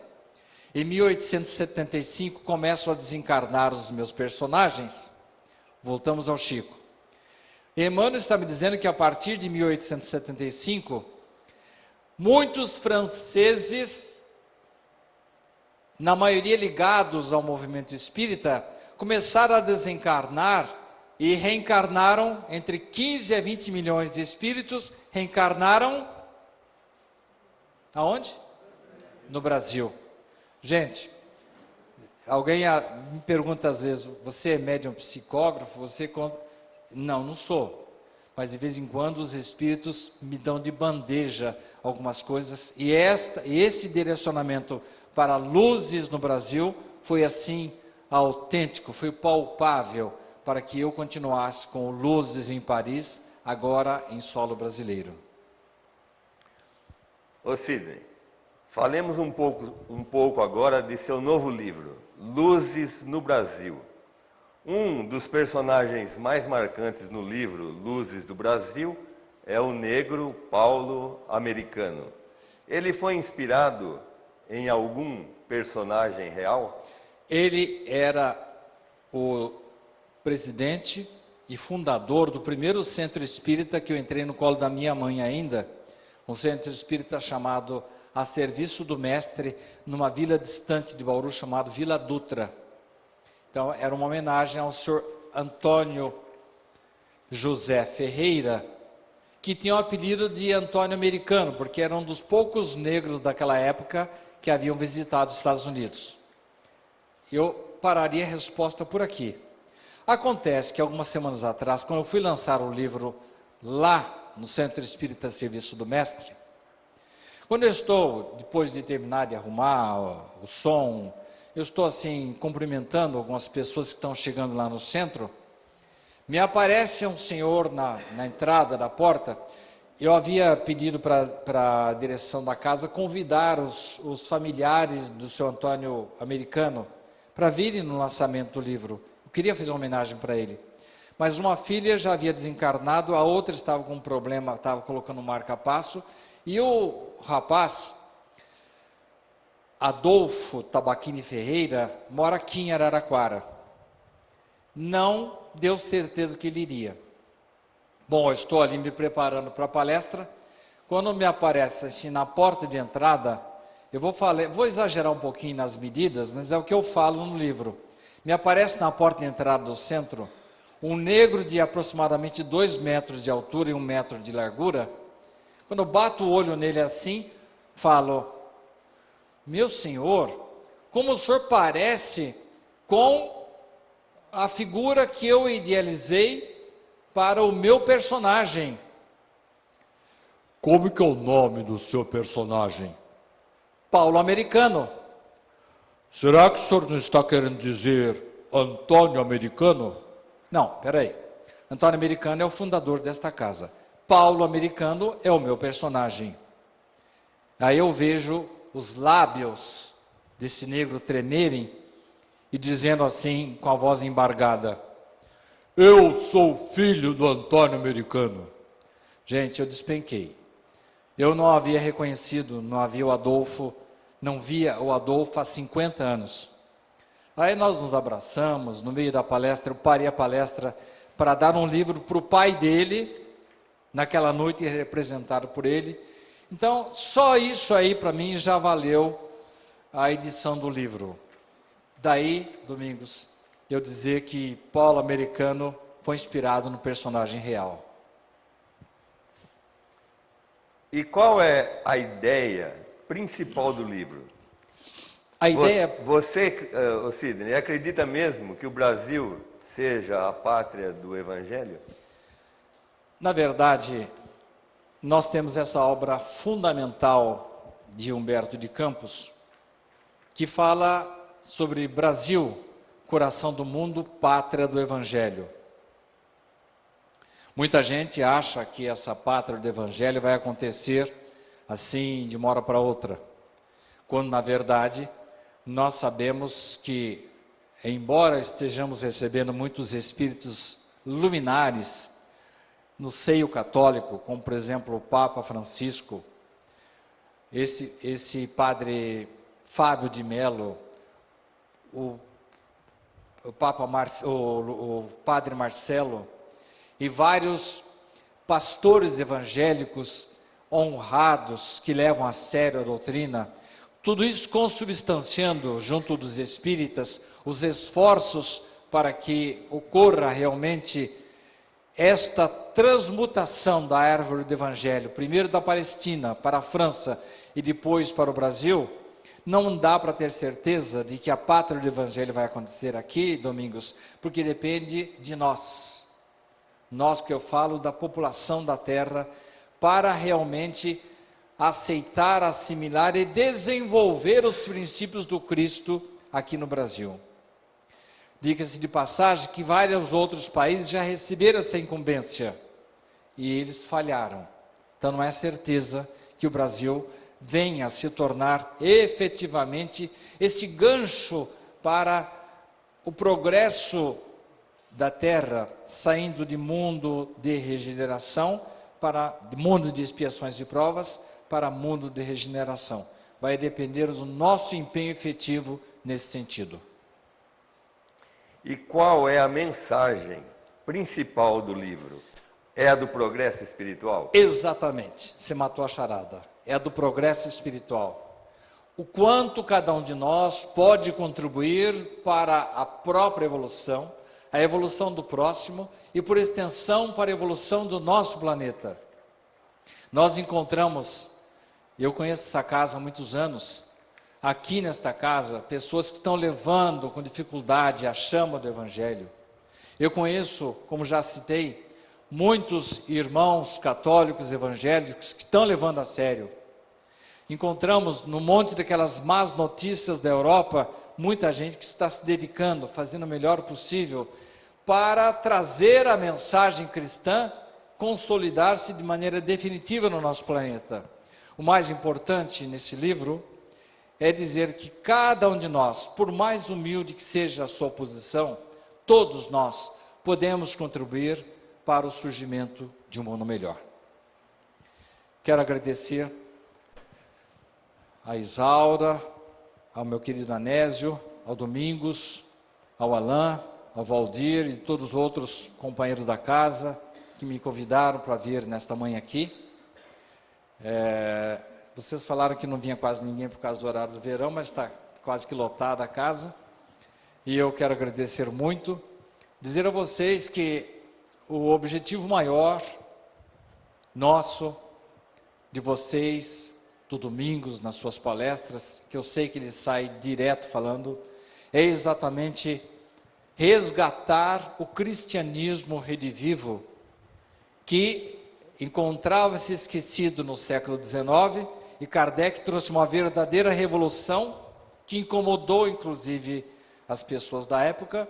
em 1875 começam a desencarnar os meus personagens. Voltamos ao Chico. Emmanuel está me dizendo que a partir de 1875, muitos franceses, na maioria ligados ao movimento espírita, começaram a desencarnar e reencarnaram, entre 15 a 20 milhões de espíritos, reencarnaram aonde? No Brasil. Gente, alguém me pergunta às vezes, você é médium psicógrafo? Você conta? Não, não sou. Mas de vez em quando os espíritos me dão de bandeja algumas coisas, e esse direcionamento para luzes no Brasil foi assim autêntico, foi palpável, para que eu continuasse com Luzes em Paris, agora em solo brasileiro. Ô Sidney, falemos um pouco agora de seu novo livro, Luzes no Brasil. Um dos personagens mais marcantes no livro Luzes do Brasil é o negro Paulo Americano. Ele foi inspirado em algum personagem real? Ele era o presidente e fundador do primeiro centro espírita que eu entrei no colo da minha mãe ainda, um centro espírita chamado A Serviço do Mestre, numa vila distante de Bauru, chamado Vila Dutra. Então, era uma homenagem ao senhor Antônio José Ferreira, que tinha o apelido de Antônio Americano, porque era um dos poucos negros daquela época que haviam visitado os Estados Unidos. Eu pararia a resposta por aqui. Acontece que algumas semanas atrás, quando eu fui lançar o livro lá no Centro Espírita Serviço do Mestre, quando eu estou, depois de terminar de arrumar o som, eu estou assim, cumprimentando algumas pessoas que estão chegando lá no centro, me aparece um senhor na entrada da porta. Eu havia pedido para a direção da casa convidar os familiares do seu Antônio Americano para virem no lançamento do livro. Eu queria fazer uma homenagem para ele. Mas uma filha já havia desencarnado, a outra estava com um problema, estava colocando um marca-passo, e o rapaz, Adolfo Tabaquini Ferreira, mora aqui em Araraquara. Não deu certeza que ele iria. Bom, eu estou ali me preparando para a palestra, quando me aparece assim na porta de entrada, eu vou exagerar um pouquinho nas medidas, mas é o que eu falo no livro. Me aparece na porta de entrada do centro, um negro de aproximadamente 2 metros de altura e 1 metro de largura. Quando eu bato o olho nele assim, falo: meu senhor, como o senhor parece com a figura que eu idealizei para o meu personagem. Como que é o nome do seu personagem? Paulo Americano. Será que o senhor não está querendo dizer Antônio Americano? Não, peraí. Antônio Americano é o fundador desta casa. Paulo Americano é o meu personagem. Aí eu vejo os lábios desse negro tremerem e dizendo assim, com a voz embargada: eu sou filho do Antônio Americano. Gente, eu despenquei. Eu não havia reconhecido, não havia o Adolfo, não via o Adolfo há 50 anos. Aí nós nos abraçamos, no meio da palestra, eu parei a palestra para dar um livro para o pai dele, naquela noite representado por ele. Então, só isso aí para mim já valeu a edição do livro. Daí, Domingos, eu dizer que Paulo Americano foi inspirado no personagem real. E qual é a ideia principal do livro? A ideia... Você, Sidney, acredita mesmo que o Brasil seja a pátria do Evangelho? Na verdade, nós temos essa obra fundamental de Humberto de Campos, que fala sobre Brasil, coração do mundo, pátria do Evangelho. Muita gente acha que essa pátria do Evangelho vai acontecer assim, de uma hora para outra, quando, na verdade, nós sabemos que, embora estejamos recebendo muitos espíritos luminares no seio católico, como, por exemplo, o Papa Francisco, esse padre Fábio de Mello, o padre Marcelo e vários pastores evangélicos honrados que levam a sério a doutrina, tudo isso consubstanciando junto dos espíritas os esforços para que ocorra realmente esta transmutação da árvore do Evangelho, primeiro da Palestina para a França e depois para o Brasil. Não dá para ter certeza de que a pátria do Evangelho vai acontecer aqui, Domingos, porque depende de nós. Nós, que eu falo da população da terra, para realmente aceitar, assimilar e desenvolver os princípios do Cristo aqui no Brasil. Diga-se de passagem que vários outros países já receberam essa incumbência e eles falharam. Então não é certeza que o Brasil venha a se tornar efetivamente esse gancho para o progresso da terra, saindo de mundo de regeneração para mundo de expiações e provas para mundo de regeneração. Vai depender do nosso empenho efetivo nesse sentido. E qual é a mensagem principal do livro? É a do progresso espiritual? Exatamente, você matou a charada. É a do progresso espiritual. O quanto cada um de nós pode contribuir para a própria evolução, a evolução do próximo e, por extensão, para a evolução do nosso planeta. Nós encontramos, eu conheço essa casa há muitos anos, aqui nesta casa, pessoas que estão levando com dificuldade a chama do Evangelho. Eu conheço, como já citei, muitos irmãos católicos evangélicos que estão levando a sério. Encontramos no monte daquelas más notícias da Europa, muita gente que está se dedicando, fazendo o melhor possível para trazer a mensagem cristã, consolidar-se de maneira definitiva no nosso planeta. O mais importante nesse livro é dizer que cada um de nós, por mais humilde que seja a sua posição, todos nós podemos contribuir para o surgimento de um mundo melhor. Quero agradecer a Isaura, ao meu querido Anésio, ao Domingos, ao Alain, ao Valdir e todos os outros companheiros da casa que me convidaram para vir nesta manhã aqui. Vocês falaram que não vinha quase ninguém por causa do horário do verão, mas está quase que lotada a casa. E eu quero agradecer muito, dizer a vocês que o objetivo maior nosso, de vocês, do Domingos, nas suas palestras, que eu sei que ele sai direto falando, é exatamente resgatar o cristianismo redivivo, que encontrava-se esquecido no século XIX, e Kardec trouxe uma verdadeira revolução, que incomodou inclusive as pessoas da época,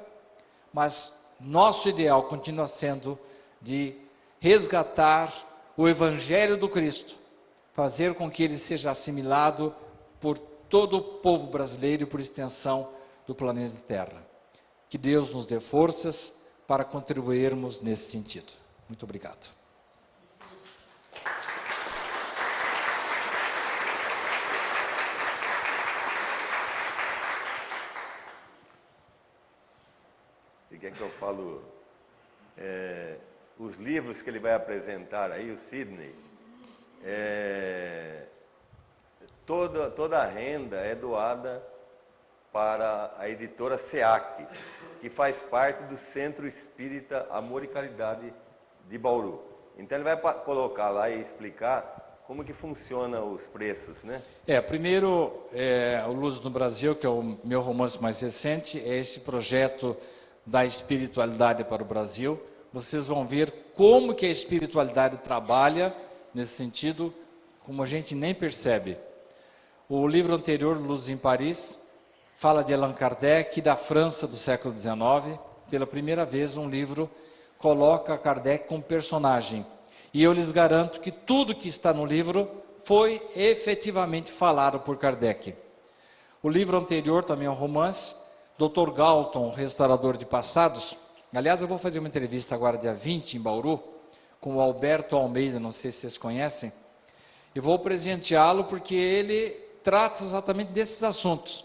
mas nosso ideal continua sendo de resgatar o Evangelho do Cristo, fazer com que ele seja assimilado por todo o povo brasileiro e por extensão do planeta Terra. Que Deus nos dê forças para contribuirmos nesse sentido. Muito obrigado. E quer que eu falo? Os livros que ele vai apresentar aí, o Sidney, toda a renda é doada para a editora SEAC, que faz parte do Centro Espírita Amor e Caridade de Bauru. Então ele vai colocar lá e explicar como que funciona os preços, né? Primeiro, o Luz no Brasil, que é o meu romance mais recente, é esse projeto da espiritualidade para o Brasil. Vocês vão ver como que a espiritualidade trabalha nesse sentido, como a gente nem percebe. O livro anterior, Luz em Paris, fala de Allan Kardec e da França do século XIX. Pela primeira vez, um livro coloca Kardec como personagem. E eu lhes garanto que tudo que está no livro foi efetivamente falado por Kardec. O livro anterior também é um romance, Dr. Galton, Restaurador de Passados. Aliás, eu vou fazer uma entrevista agora, dia 20, em Bauru, com o Alberto Almeida, não sei se vocês conhecem. E vou presenteá-lo porque ele trata exatamente desses assuntos.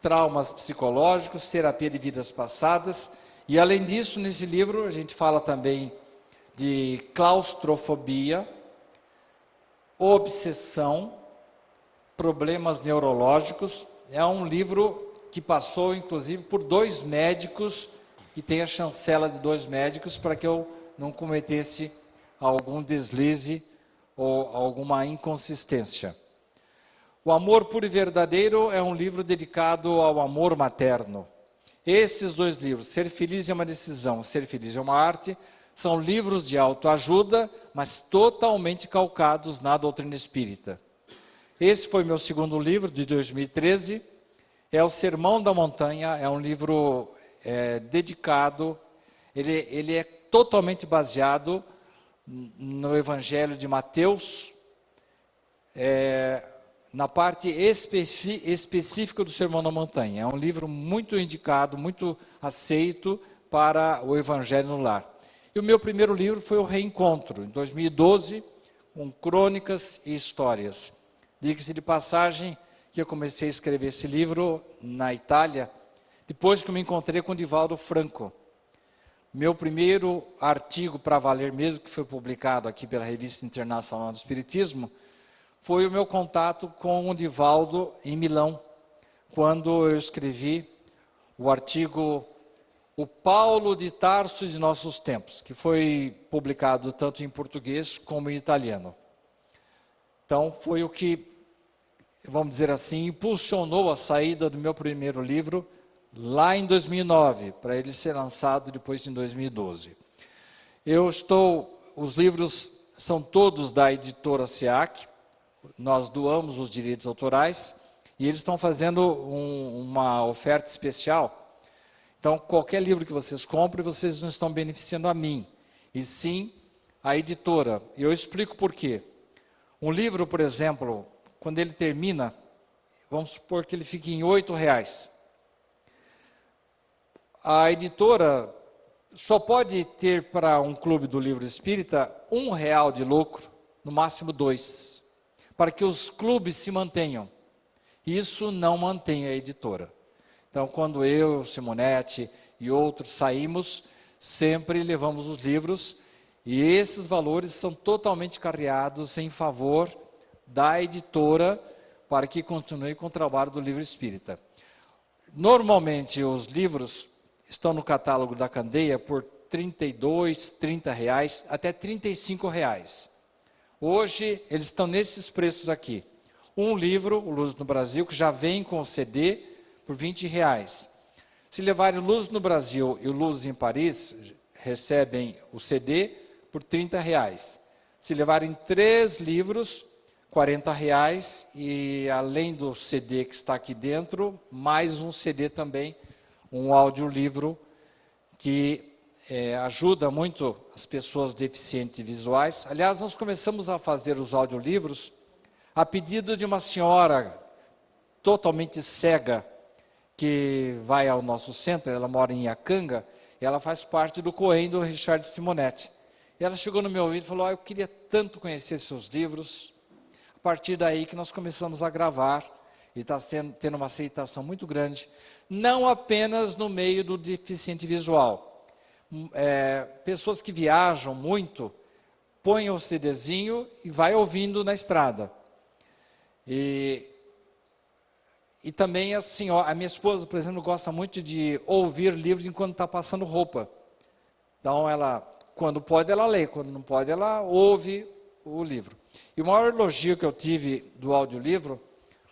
Traumas psicológicos, terapia de vidas passadas. E além disso, nesse livro, a gente fala também de claustrofobia, obsessão, problemas neurológicos. É um livro que passou, inclusive, por 2 médicos, que tem a chancela de 2 médicos, para que eu não cometesse algum deslize ou alguma inconsistência. O Amor Puro e Verdadeiro é um livro dedicado ao amor materno. Esses 2 livros, Ser Feliz é uma Decisão, Ser Feliz é uma Arte, são livros de autoajuda, mas totalmente calcados na doutrina espírita. Esse foi meu segundo livro, de 2013, é o Sermão da Montanha, é um livro dedicado, ele é totalmente baseado no Evangelho de Mateus, na parte específica do Sermão da Montanha. É um livro muito indicado, muito aceito para o Evangelho no Lar. E o meu primeiro livro foi o Reencontro, em 2012, com crônicas e histórias. Diga-se de passagem que eu comecei a escrever esse livro na Itália, depois que eu me encontrei com o Divaldo Franco. Meu primeiro artigo para valer mesmo, que foi publicado aqui pela Revista Internacional do Espiritismo, foi o meu contato com o Divaldo em Milão, quando eu escrevi o artigo O Paulo de Tarso de Nossos Tempos, que foi publicado tanto em português como em italiano. Então, foi o que, vamos dizer assim, impulsionou a saída do meu primeiro livro, lá em 2009, para ele ser lançado depois em 2012. Os livros são todos da editora SEAC, nós doamos os direitos autorais, e eles estão fazendo uma oferta especial. Então, qualquer livro que vocês comprem, vocês não estão beneficiando a mim, e sim a editora. E eu explico por quê. Um livro, por exemplo, quando ele termina, vamos supor que ele fique em R$8. A editora só pode ter para um clube do livro espírita R$1 de lucro, no máximo 2, para que os clubes se mantenham. Isso não mantém a editora. Então, quando eu, Simonete e outros saímos, sempre levamos os livros, e esses valores são totalmente carreados em favor da editora, para que continue com o trabalho do livro espírita. Normalmente, os livros estão no catálogo da Candeia por R$32, R$30, até R$35. Hoje, eles estão nesses preços aqui. Um livro, o Luz no Brasil, que já vem com o CD, por R$20. Se levarem Luz no Brasil e o Luz em Paris, recebem o CD por R$30. Se levarem 3 livros, R$40, e além do CD que está aqui dentro, mais um CD também, um audiolivro que ajuda muito as pessoas deficientes visuais. Aliás, nós começamos a fazer os audiolivros a pedido de uma senhora totalmente cega, que vai ao nosso centro, ela mora em Iacanga, e ela faz parte do COEM do Richard Simonetti. E ela chegou no meu ouvido e falou, eu queria tanto conhecer seus livros. A partir daí que nós começamos a gravar, e está tendo uma aceitação muito grande, não apenas no meio do deficiente visual. Pessoas que viajam muito, põem o CDzinho e vai ouvindo na estrada. E também assim, a minha esposa, por exemplo, gosta muito de ouvir livros enquanto está passando roupa. Então, ela, quando pode, ela lê, quando não pode, ela ouve o livro. E o maior elogio que eu tive do audiolivro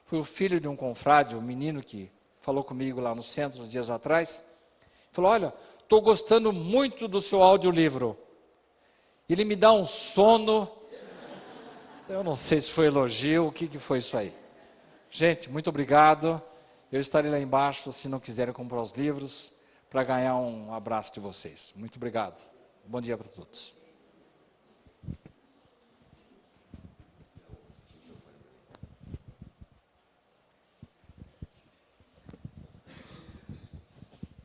foi o filho de um confrade, um menino que falou comigo lá no centro, uns dias atrás. Falou, olha, estou gostando muito do seu audiolivro. Ele me dá um sono Eu não sei se foi elogio, o que foi isso aí. Gente, muito obrigado. Eu estarei lá embaixo, se não quiserem comprar os livros, para ganhar um abraço de vocês. Muito obrigado. Bom dia para todos.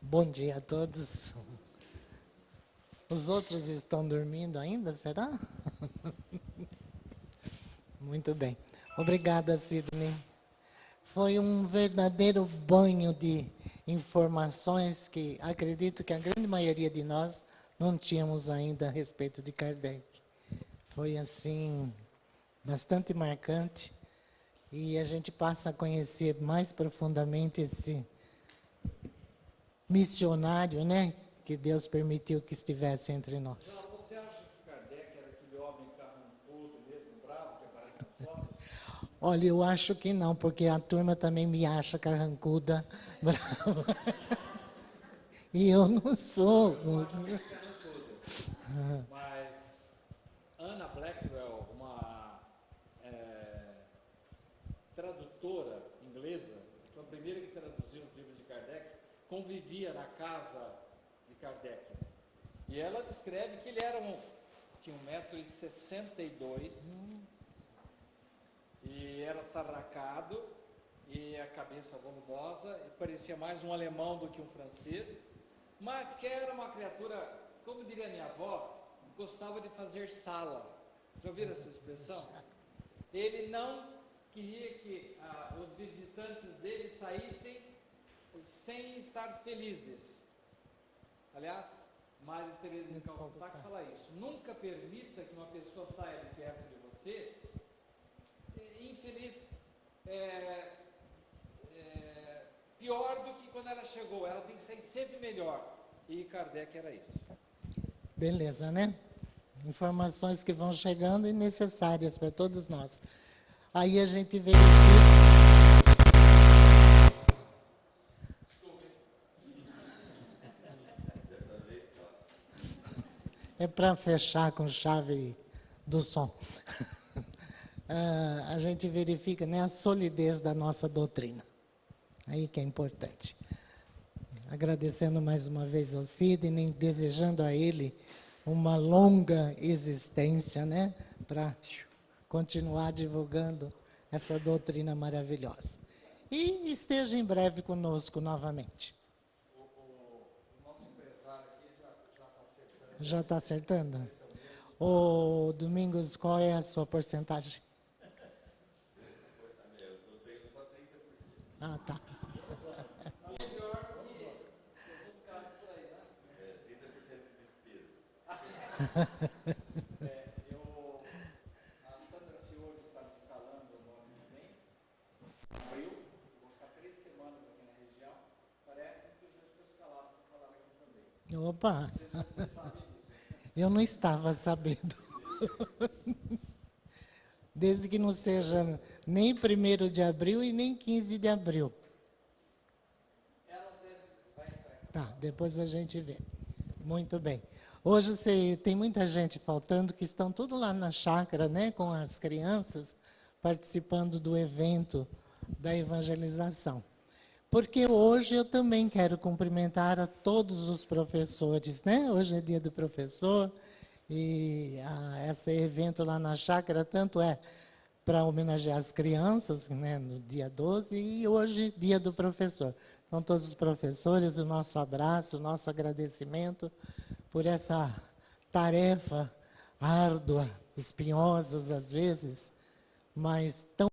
Bom dia a todos. Os outros estão dormindo ainda, será? Muito bem. Obrigada, Sidney. Foi um verdadeiro banho de informações que acredito que a grande maioria de nós não tínhamos ainda a respeito de Kardec. Foi, assim, bastante marcante e a gente passa a conhecer mais profundamente esse missionário, né, que Deus permitiu que estivesse entre nós. Você acha que Kardec era aquele homem carrancudo, mesmo bravo, que aparece nas fotos? Olha, eu acho que não, porque a turma também me acha carrancuda, brava. E eu não sou. Mas Anna Blackwell, uma tradutora inglesa, foi a primeira que traduziu os livros de Kardec, convivia na casa de Kardec. E ela descreve que ele era tinha 1,62 m, e era tarracado, e a cabeça volumosa, e parecia mais um alemão do que um francês, mas que era uma criatura, como diria minha avó, gostava de fazer sala. Já ouviram essa expressão? Ele não queria que os visitantes dele saíssem sem estar felizes. Aliás, Maria Teresa de Calcutá que fala isso. Nunca permita que uma pessoa saia de perto de você infeliz, pior do que quando ela chegou. Ela tem que sair sempre melhor. E Kardec era isso. Beleza, né? Informações que vão chegando e necessárias para todos nós. Aí a gente verifica. É para fechar com chave do som. A gente verifica, né, a solidez da nossa doutrina. Aí que é importante. Agradecendo mais uma vez ao Sidney, desejando a ele uma longa existência, né, para continuar divulgando essa doutrina maravilhosa. E esteja em breve conosco novamente. O nosso empresário aqui já está acertando. Já está acertando? Ô, Domingos, qual é a sua porcentagem? Eu estou pegando só 30%. Ah, tá. Melhor do que os casos por aí, né? 30% de despesa. A Sandra Fiore está me escalando no ano que vem, em abril. Vou ficar 3 semanas aqui na região. Parece que eu já estou escalado para falar aqui também. Opa! Não sei se você sabe disso. Eu não estava sabendo. Desde que não seja nem 1º de abril e nem 15 de abril. Ela vai entrar. Tá, depois a gente vê. Muito bem. Hoje tem muita gente faltando, que estão tudo lá na chácara, né, com as crianças, participando do evento da evangelização. Porque hoje eu também quero cumprimentar a todos os professores, né? Hoje é dia do professor, e esse evento lá na chácara, tanto é para homenagear as crianças, né, no dia 12, e hoje, dia do professor. Então, todos os professores, o nosso abraço, o nosso agradecimento por essa tarefa árdua, espinhosa às vezes, mas tão